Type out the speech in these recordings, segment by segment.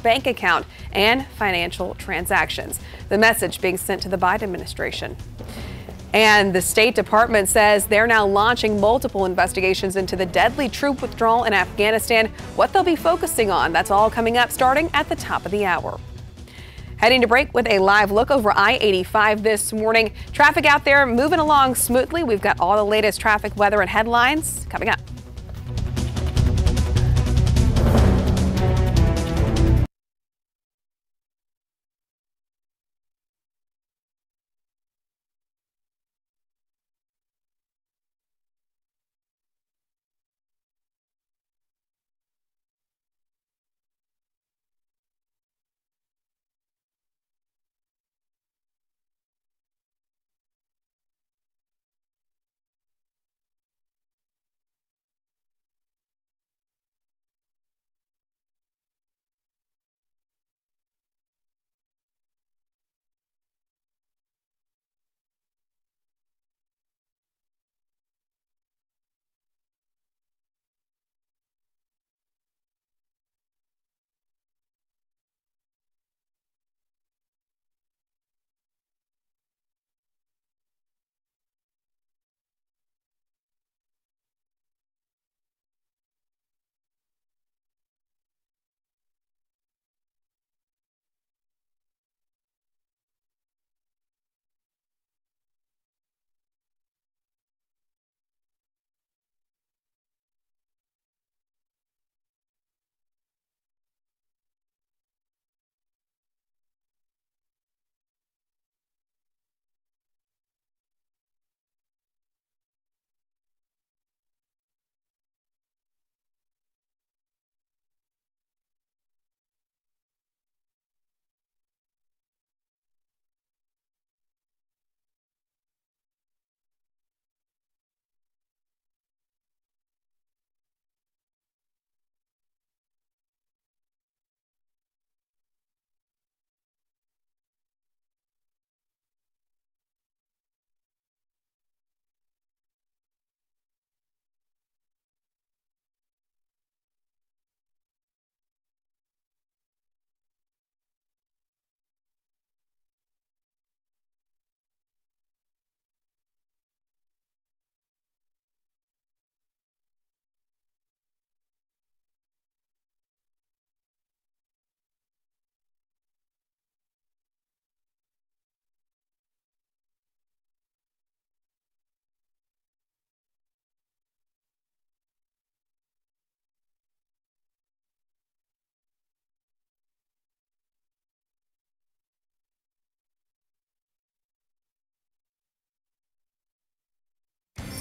bank account and financial transactions. The message being sent to the Biden administration. And the State Department says they're now launching multiple investigations into the deadly troop withdrawal in Afghanistan. What they'll be focusing on, that's all coming up starting at the top of the hour. Heading to break with a live look over I-85 this morning. Traffic out there moving along smoothly. We've got all the latest traffic, weather, and headlines coming up.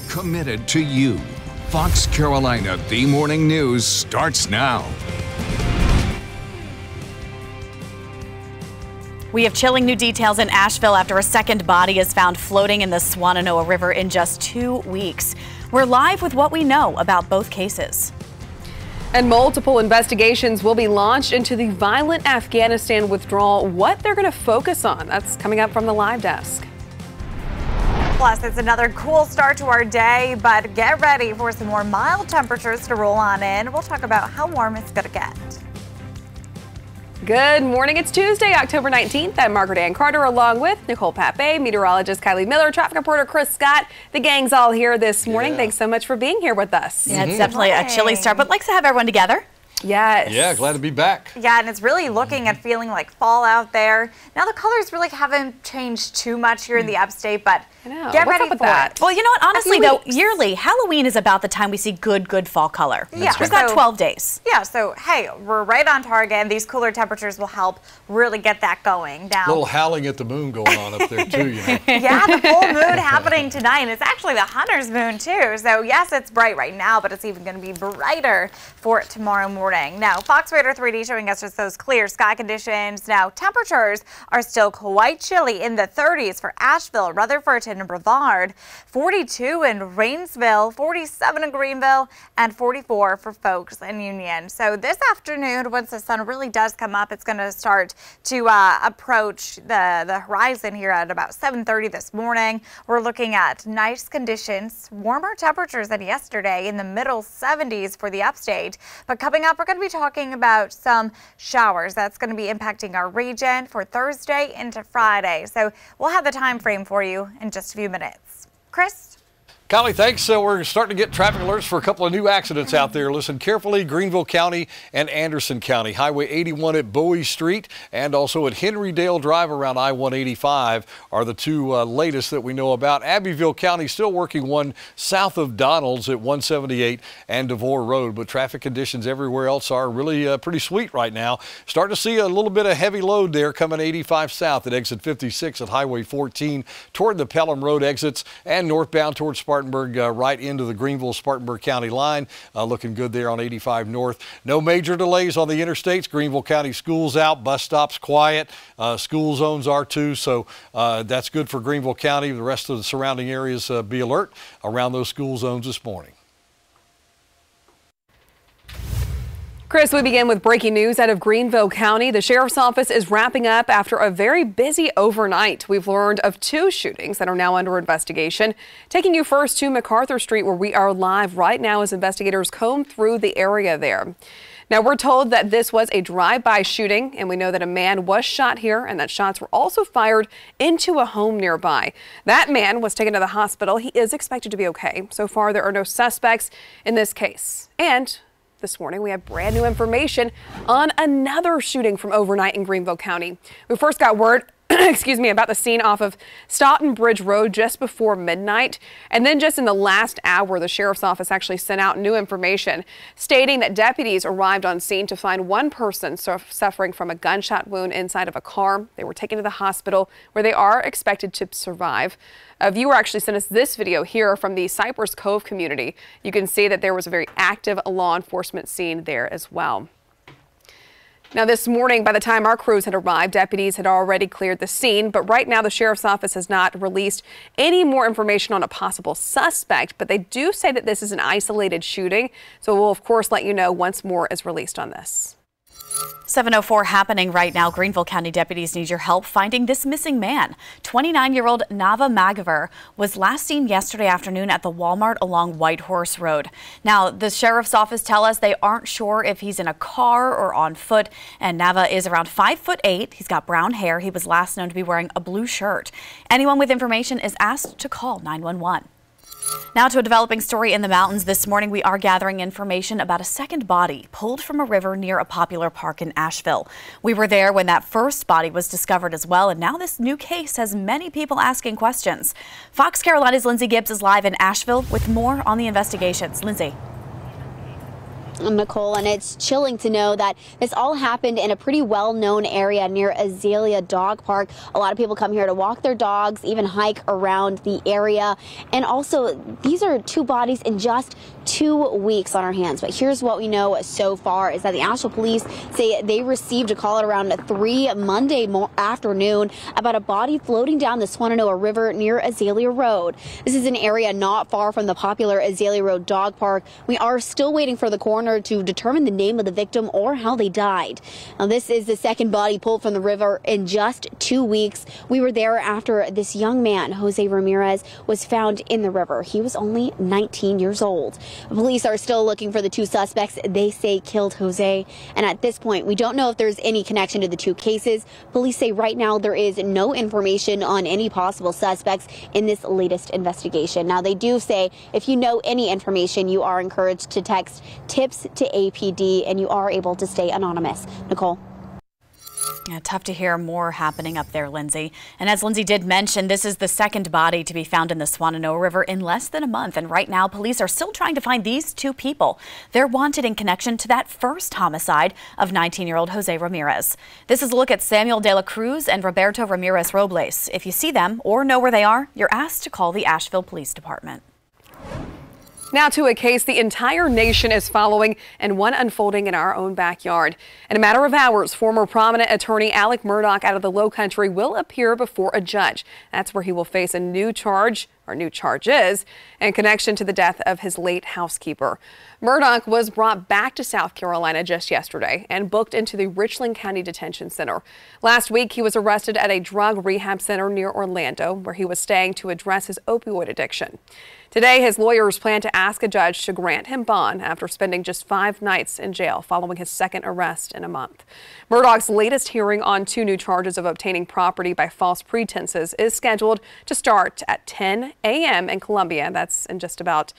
Committed to you. Fox Carolina, the Morning News starts now. We have chilling new details in Asheville after a second body is found floating in the Swannanoa River in just 2 weeks. We're live with what we know about both cases. And multiple investigations will be launched into the violent Afghanistan withdrawal. What they're going to focus on, that's coming up from the live desk. Plus, it's another cool start to our day, but get ready for some more mild temperatures to roll on in. We'll talk about how warm it's going to get. Good morning. It's Tuesday, October 19th. I'm Margaret Ann Carter along with Nicole Pape, meteorologist Kylee Miller, traffic reporter Chris Scott. The gang's all here this morning. Thanks so much for being here with us. Yeah, it's definitely a chilly start, but likes to have everyone together. Yes. Yeah, glad to be back. Yeah, and it's really looking and feeling like fall out there. Now the colors really haven't changed too much here in the upstate, but get ready for it. Well, you know what? Honestly, though, yearly, Halloween is about the time we see good fall color. Yeah, we've got 12 days. Yeah, so hey, we're right on target, and these cooler temperatures will help really get that going down. A little howling at the moon going on up there too, you know. Yeah, the full moon happening tonight, and it's actually the hunter's moon too. So yes, it's bright right now, but it's even going to be brighter for tomorrow morning. Now, Fox Radar 3D showing us just those clear sky conditions. Now, temperatures are still quite chilly in the 30s for Asheville, Rutherford, and Brevard, 42 in Rainsville, 47 in Greenville, and 44 for folks in Union. So this afternoon, once the sun really does come up, it's going to start to approach the horizon here at about 7:30 this morning. We're looking at nice conditions, warmer temperatures than yesterday in the middle 70s for the upstate. But coming up we're going to be talking about some showers that's going to be impacting our region for Thursday into Friday. So we'll have the time frame for you in just a few minutes. Chris? Kylie, thanks. We're starting to get traffic alerts for a couple of new accidents out there. Listen carefully. Greenville County and Anderson County. Highway 81 at Bowie Street and also at Henrydale Drive around I-185 are the two latest that we know about. Abbeville County still working one south of Donalds at 178 and Devore Road. But traffic conditions everywhere else are really pretty sweet right now. Starting to see a little bit of heavy load there coming 85 south at exit 56 at Highway 14 toward the Pelham Road exits and northbound towards Spartanburg right into the Greenville-Spartanburg County line. Looking good there on 85 north. No major delays on the interstates. Greenville County schools out, bus stops quiet. School zones are too, so that's good for Greenville County. The rest of the surrounding areas be alert around those school zones this morning. Chris, we begin with breaking news out of Greenville County. The sheriff's office is wrapping up after a very busy overnight. We've learned of 2 shootings that are now under investigation. Taking you first to MacArthur Street, where we are live right now as investigators comb through the area there. Now, we're told that this was a drive-by shooting, and we know that a man was shot here and that shots were also fired into a home nearby. That man was taken to the hospital. He is expected to be okay. So far, there are no suspects in this case. And this morning, we have brand new information on another shooting from overnight in Greenville County. We first got word about the scene off of Stoughton Bridge Road just before midnight. And then just in the last hour, the sheriff's office actually sent out new information stating that deputies arrived on scene to find one person suffering from a gunshot wound inside of a car. They were taken to the hospital where they are expected to survive. A viewer actually sent us this video here from the Cypress Cove community. You can see that there was a very active law enforcement scene there as well. Now this morning, by the time our crews had arrived, deputies had already cleared the scene, but right now the sheriff's office has not released any more information on a possible suspect, but they do say that this is an isolated shooting. So we'll of course let you know once more is released on this. 7:04 happening right now. Greenville County deputies need your help finding this missing man. 29-year-old Nava Magaver was last seen yesterday afternoon at the Walmart along Whitehorse Road. Now, the sheriff's office tell us they aren't sure if he's in a car or on foot, and Nava is around 5'8". He's got brown hair. He was last known to be wearing a blue shirt. Anyone with information is asked to call 911. Now to a developing story in the mountains. This morning we are gathering information about a second body pulled from a river near a popular park in Asheville. We were there when that first body was discovered as well, and now this new case has many people asking questions. Fox Carolina's Lindsay Gibbs is live in Asheville with more on the investigations. Lindsay. Nicole, and it's chilling to know that this all happened in a pretty well-known area near Azalea Dog Park. A lot of people come here to walk their dogs, even hike around the area. And also, these are 2 bodies in just 2 weeks on our hands. But here's what we know so far is that the Asheville police say they received a call at around 3 Monday afternoon about a body floating down the Swannanoa River near Azalea Road. This is an area not far from the popular Azalea Road Dog Park. We are still waiting for the coroner to determine the name of the victim or how they died. Now, this is the second body pulled from the river in just 2 weeks. We were there after this young man, Jose Ramirez, was found in the river. He was only 19 years old. Police are still looking for the 2 suspects they say killed Jose. And at this point, we don't know if there's any connection to the 2 cases. Police say right now there is no information on any possible suspects in this latest investigation. Now, they do say if you know any information, you are encouraged to text TIPS to APD, and you are able to stay anonymous. Nicole. Yeah, tough to hear more happening up there, Lindsay. And as Lindsay did mention, this is the second body to be found in the Swannanoa River in less than a month. And right now, police are still trying to find these 2 people. They're wanted in connection to that first homicide of 19-year-old Jose Ramirez. This is a look at Samuel De La Cruz and Roberto Ramirez Robles. If you see them or know where they are, you're asked to call the Asheville Police Department. Now to a case the entire nation is following and one unfolding in our own backyard. In a matter of hours, former prominent attorney Alec Murdaugh out of the Low Country will appear before a judge. That's where he will face a new charge Our new charge is in connection to the death of his late housekeeper. Murdaugh was brought back to South Carolina just yesterday and booked into the Richland County Detention Center. Last week, he was arrested at a drug rehab center near Orlando, where he was staying to address his opioid addiction. Today, his lawyers plan to ask a judge to grant him bond after spending just 5 nights in jail following his second arrest in a month. Murdaugh's latest hearing on 2 new charges of obtaining property by false pretenses is scheduled to start at 10 a.m. in Columbia. That's in just about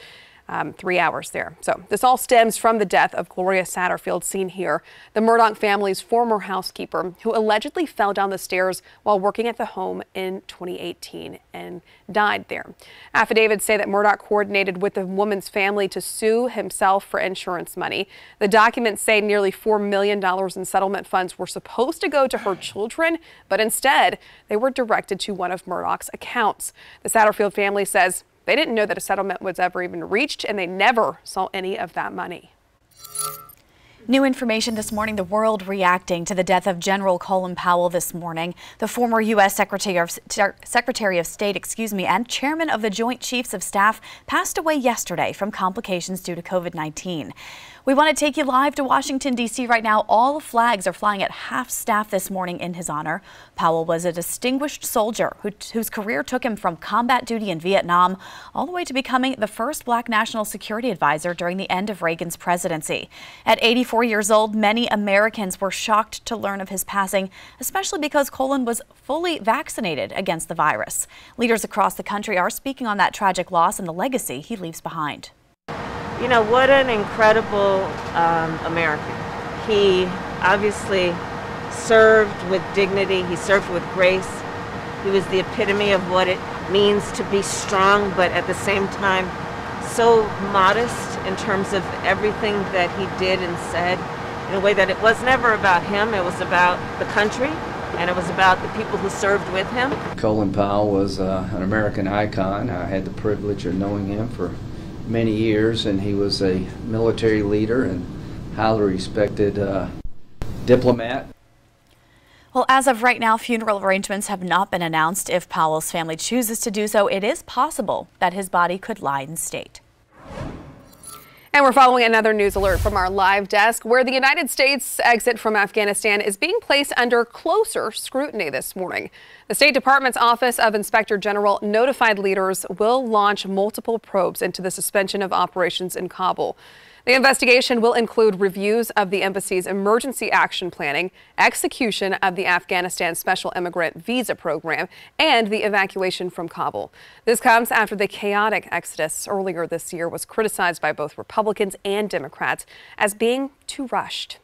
3 hours there. So this all stems from the death of Gloria Satterfield, seen here, the Murdaugh family's former housekeeper, who allegedly fell down the stairs while working at the home in 2018 and died there. Affidavits say that Murdaugh coordinated with the woman's family to sue himself for insurance money. The documents say nearly $4 million in settlement funds were supposed to go to her children, but instead they were directed to one of Murdaugh's accounts. The Satterfield family says they didn't know that a settlement was ever even reached, and they never saw any of that money. New information this morning, the world reacting to the death of General Colin Powell this morning. The former U.S. Secretary of State, and chairman of the Joint Chiefs of Staff passed away yesterday from complications due to COVID-19. We want to take you live to Washington, D.C. right now. All flags are flying at half-staff this morning in his honor. Powell was a distinguished soldier whose career took him from combat duty in Vietnam all the way to becoming the first black national security advisor during the end of Reagan's presidency. At 84 years old, many Americans were shocked to learn of his passing, especially because Colin was fully vaccinated against the virus. Leaders across the country are speaking on that tragic loss and the legacy he leaves behind. You know, what an incredible American. He obviously served with dignity, he served with grace. He was the epitome of what it means to be strong, but at the same time, so modest in terms of everything that he did and said, in a way that it was never about him, it was about the country, and it was about the people who served with him. Colin Powell was an American icon. I had the privilege of knowing him for many years, and he was a military leader and highly respected diplomat. Well, as of right now, funeral arrangements have not been announced. If Powell's family chooses to do so, it is possible that his body could lie in state. And we're following another news alert from our live desk, where the United States exit from Afghanistan is being placed under closer scrutiny this morning. The State Department's Office of Inspector General notified leaders will launch multiple probes into the suspension of operations in Kabul. The investigation will include reviews of the embassy's emergency action planning, execution of the Afghanistan Special Immigrant Visa Program, and the evacuation from Kabul. This comes after the chaotic exodus earlier this year was criticized by both Republicans and Democrats as being too rushed.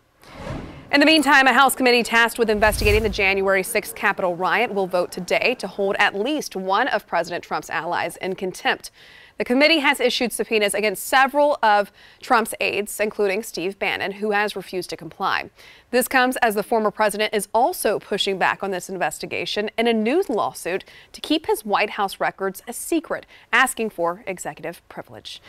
In the meantime, a House committee tasked with investigating the January 6th Capitol riot will vote today to hold at least one of President Trump's allies in contempt. The committee has issued subpoenas against several of Trump's aides, including Steve Bannon, who has refused to comply. This comes as the former president is also pushing back on this investigation in a new lawsuit to keep his White House records a secret, asking for executive privilege.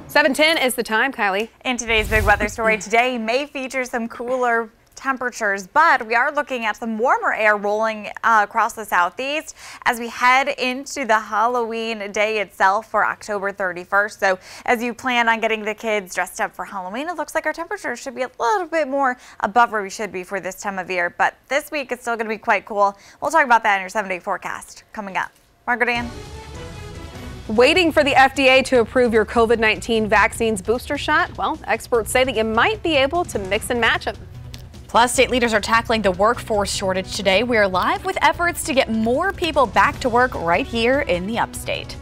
7:10 is the time, Kylie. In today's big weather story, today may feature some cooler temperatures, but we are looking at some warmer air rolling across the southeast as we head into the Halloween day itself for October 31st. So as you plan on getting the kids dressed up for Halloween, it looks like our temperatures should be a little bit more above where we should be for this time of year. But this week it's still going to be quite cool. We'll talk about that in your 7-day forecast coming up. Margaret Ann. Waiting for the FDA to approve your COVID-19 vaccine's booster shot? Well, experts say that you might be able to mix and match them. Plus, state leaders are tackling the workforce shortage today. We are live with efforts to get more people back to work right here in the upstate.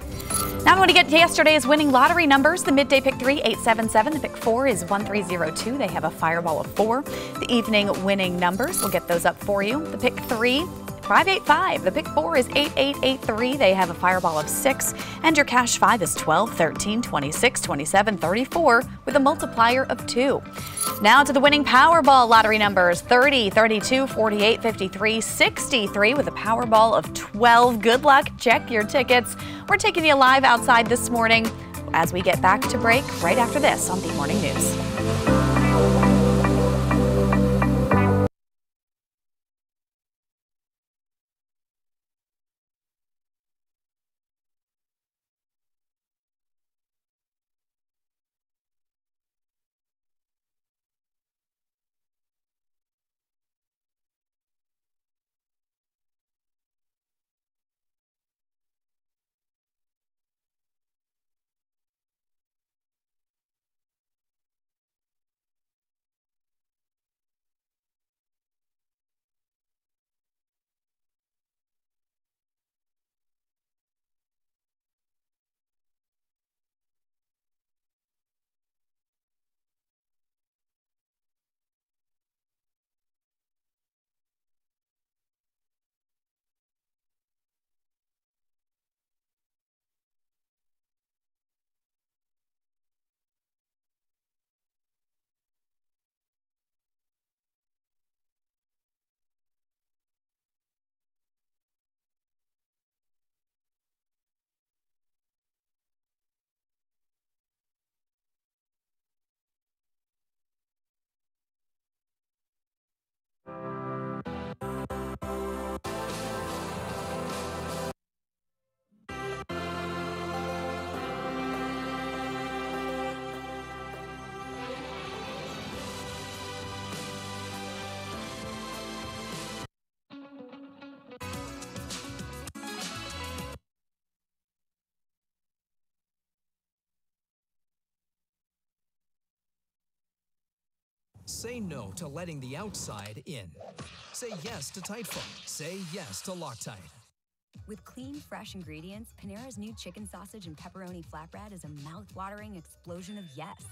Now I'm going to get yesterday's winning lottery numbers. The midday pick 3, 877. The pick 4 is 1302. They have a fireball of 4. The evening winning numbers, we'll get those up for you. The pick 3, 585. The pick 4 is 8883. They have a fireball of 6. And your cash 5 is 12, 13, 26, 27, 34 with a multiplier of 2. Now to the winning Powerball lottery numbers: 30, 32, 48, 53, 63 with a Powerball of 12. Good luck. Check your tickets. We're taking you live outside this morning as we get back to break right after this on The Morning News. Say no to letting the outside in. Say yes to tight foam. Say yes to Loctite. With clean, fresh ingredients, Panera's new chicken sausage and pepperoni flatbread is a mouth-watering explosion of yes.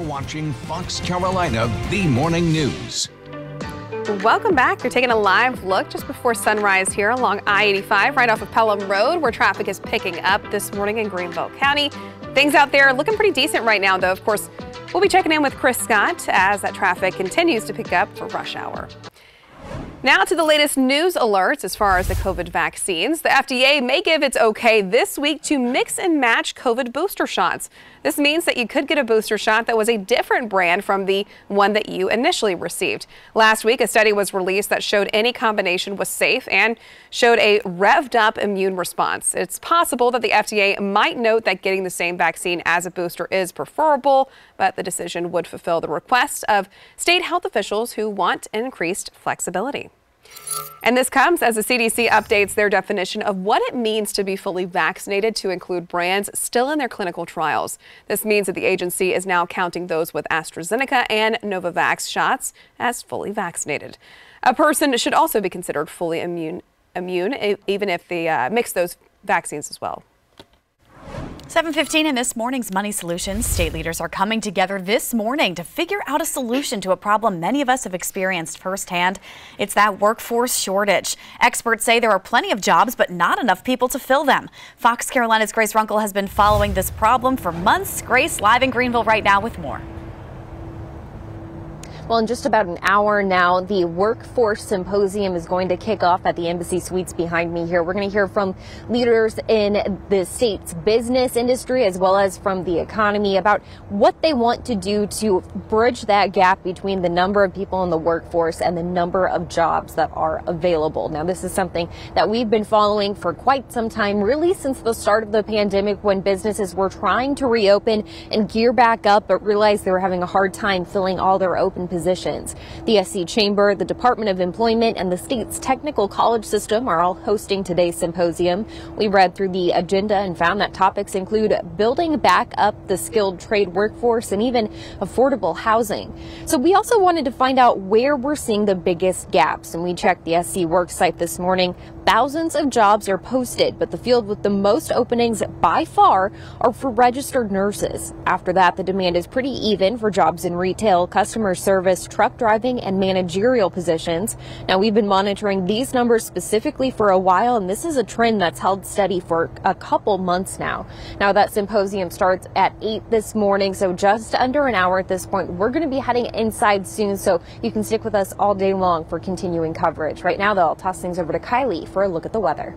Watching Fox Carolina, the morning news. Welcome back. You're taking a live look just before sunrise here along I-85 right off of Pelham Road, where traffic is picking up this morning in Greenville County. Things out there looking pretty decent right now, though. Of course, we'll be checking in with Chris Scott as that traffic continues to pick up for rush hour. Now to the latest news alerts as far as the COVID vaccines. The FDA may give its okay this week to mix and match COVID booster shots. This means that you could get a booster shot that was a different brand from the one that you initially received. Last week, a study was released that showed any combination was safe and showed a revved up immune response. It's possible that the FDA might note that getting the same vaccine as a booster is preferable, but the decision would fulfill the request of state health officials who want increased flexibility. And this comes as the CDC updates their definition of what it means to be fully vaccinated to include brands still in their clinical trials. This means that the agency is now counting those with AstraZeneca and Novavax shots as fully vaccinated. A person should also be considered fully immune even if they mix those vaccines as well. 7:15 in this morning's Money Solutions. State leaders are coming together this morning to figure out a solution to a problem many of us have experienced firsthand. It's that workforce shortage. Experts say there are plenty of jobs, but not enough people to fill them. Fox Carolina's Grace Runkle has been following this problem for months. Grace, live in Greenville right now with more. Well, in just about an hour now, the Workforce Symposium is going to kick off at the Embassy Suites behind me here. We're going to hear from leaders in the state's business industry as well as from the economy about what they want to do to bridge that gap between the number of people in the workforce and the number of jobs that are available. Now, this is something that we've been following for quite some time, really since the start of the pandemic, when businesses were trying to reopen and gear back up, but realized they were having a hard time filling all their open positions. The SC Chamber, the Department of Employment, and the state's technical college system are all hosting today's symposium. We read through the agenda and found that topics include building back up the skilled trade workforce and even affordable housing. So we also wanted to find out where we're seeing the biggest gaps, and we checked the SC Work site this morning. Thousands of jobs are posted, but the field with the most openings by far are for registered nurses. After that, the demand is pretty even for jobs in retail, customer service, truck driving, and managerial positions. Now, we've been monitoring these numbers specifically for a while, and this is a trend that's held steady for a couple months now. Now, that symposium starts at 8 this morning, so just under an hour at this point. We're going to be heading inside soon, so you can stick with us all day long for continuing coverage. Right now, though, I'll toss things over to Kylie for a look at the weather.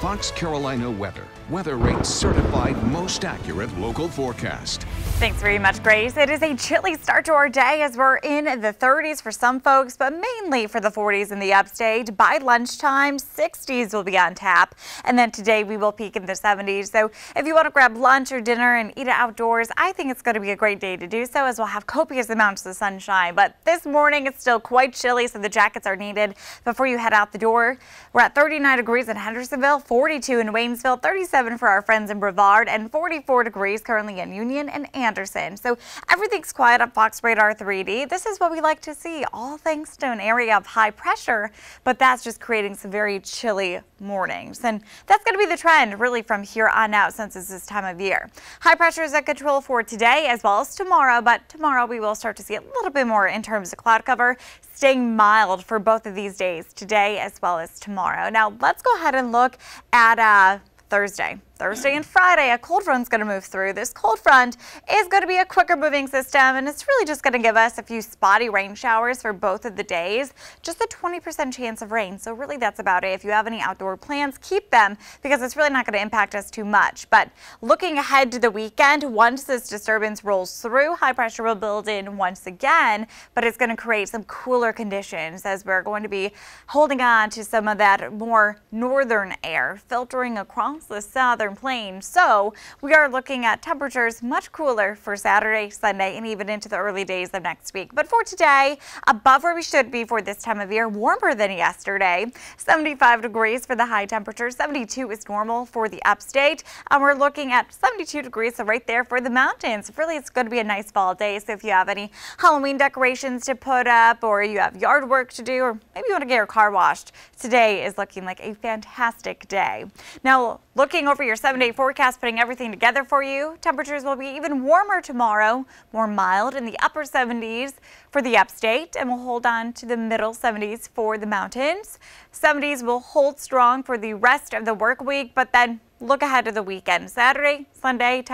Fox Carolina weather. Weather Rate's certified most accurate local forecast. Thanks very much, Grace. It is a chilly start to our day as we're in the 30s for some folks, but mainly for the 40s in the upstate. By lunchtime, 60s will be on tap. And then today we will peak in the 70s. So if you want to grab lunch or dinner and eat it outdoors, I think it's going to be a great day to do so, as we'll have copious amounts of sunshine. But this morning it's still quite chilly, so the jackets are needed before you head out the door. We're at 39 degrees in Hendersonville, 42 in Waynesville, 37 for our friends in Brevard, and 44 degrees currently in Union and Anderson. So everything's quiet on Fox Radar 3D. This is what we like to see, all thanks to an area of high pressure, but that's just creating some very chilly mornings. And that's going to be the trend really from here on out, since it's this time of year. High pressure is at control for today as well as tomorrow, but tomorrow we will start to see a little bit more in terms of cloud cover, staying mild for both of these days, today as well as tomorrow. Now let's go ahead and look at Thursday. Thursday and Friday, a cold front's going to move through. This cold front is going to be a quicker moving system, and it's really just going to give us a few spotty rain showers for both of the days. Just a 20% chance of rain. So really that's about it. If you have any outdoor plans, keep them because it's really not going to impact us too much. But looking ahead to the weekend, once this disturbance rolls through, high pressure will build in once again, but it's going to create some cooler conditions as we're going to be holding on to some of that more northern air filtering across the southern plain. So we are looking at temperatures much cooler for Saturday, Sunday, and even into the early days of next week. But for today, above where we should be for this time of year, warmer than yesterday. 75 degrees for the high temperature, 72 is normal for the upstate, and we're looking at 72 degrees, so right there for the mountains. Really, it's going to be a nice fall day. So if you have any Halloween decorations to put up, or you have yard work to do, or maybe you want to get your car washed, today is looking like a fantastic day. Now, looking over your 7-day forecast, putting everything together for you, temperatures will be even warmer tomorrow, more mild in the upper 70s for the upstate, and we'll hold on to the middle 70s for the mountains. 70s will hold strong for the rest of the work week, but then look ahead to the weekend. Saturday, Sunday,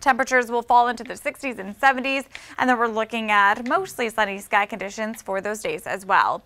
temperatures will fall into the 60s and 70s, and then we're looking at mostly sunny sky conditions for those days as well.